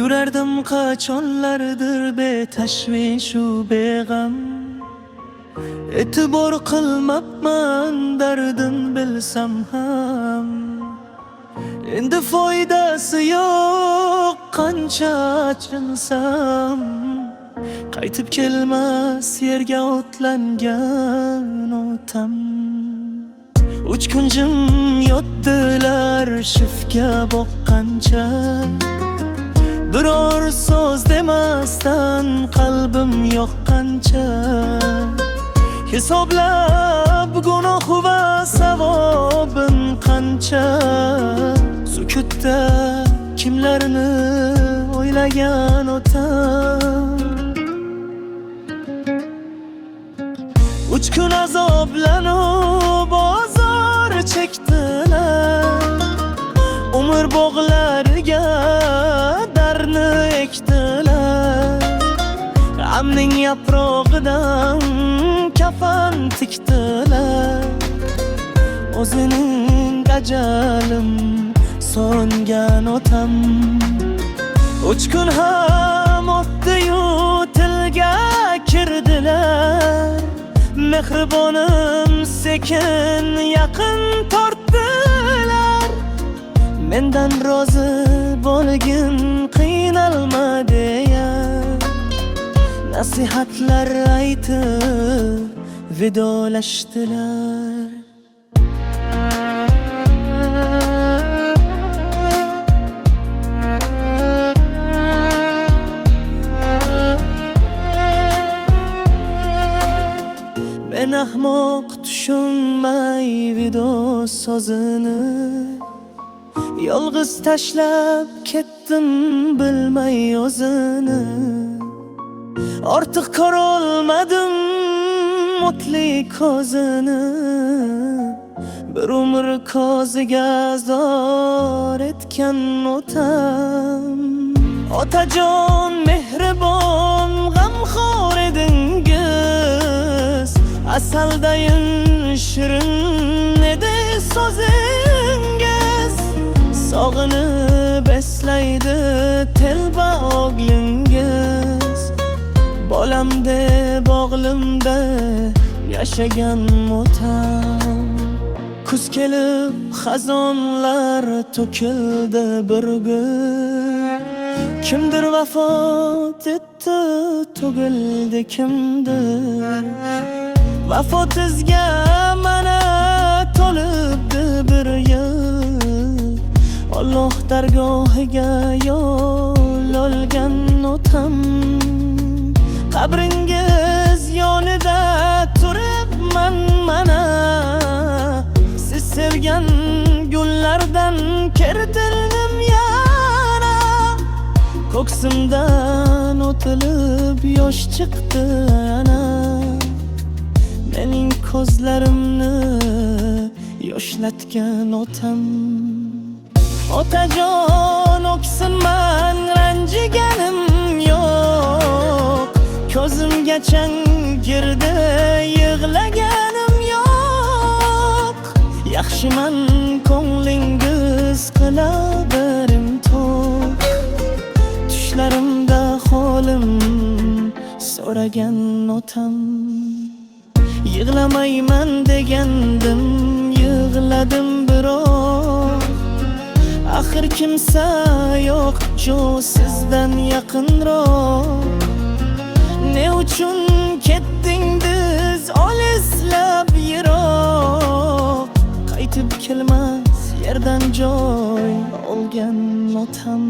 Yurardim qachonlardir betashvishu beg'am. E'tibor qilmabman dardin bilsam ham. Endi foydasi yo'q qancha achinsam. Qaytib kelmas yerga otlangan otam. Uch kun jim yotdilar shiftga boqqancha. Biror so'z demasdan qalbim yoqqancha. Hisoblab gunoh va savobim qancha. Sukutda kimlarni o'ylagan otam. Uch kun azoblanib ozor chekdilar. Umr bog'lariga darni ekdilar. G'amning yaprog'idan kafan tikdilar. O'zining ajalim so'ngan otam. Uch kun ham o'tdi-yu tilga kirdilar. Mehribonim sekin yaqin tortdilar. Mendan rozi bo'lgin qiynalma deya nasihatlar aytib vidolashdilar. Men ahmoq tushunmay vido sozini. Yolg'iz tashlab ketdim bilmay o'zini. Ortiq ko'rolmadim o'tli ko'zini. Bir umr ko'ziga zor etgan otam. Otajon mehribon g'amxo'r edingiz. Asaldayin shirin edi so'zingiz. Sog'inib eslaydi telba o'glingiz. Bolam deb o'g'limda yashagan otam. Kuz kelib xazonlar to'kildi bir gün. Kimdir vafot etdi, tugildi kimdir. Vafotizga mana to'libdi bir yil. Alloh dargohiga yo'l olgan otam. Qabringiz yonida turibman mana. Siz sevgan gullardan kertildim yana. Ko'ksimdan o'tilib yosh chiqdi yana. Mening ko'zlarimni yoshlatgan otam. Otajon o'ksinman ranjiganim yo'q. Ko'zimga chang girdi yig'laganim yo'q. Yaxshiman ko'nglingiz qilaverim to'q. Tushlarimda holim so'ragan otam. Yig'lamayman degandim, yig'ladim biroq. Axir kimsa yo'q jo sizdan yaqinroq. Ne uchun ketdingiz olislab yiroq. Qaytib kelmas yerdan joy olgan otam.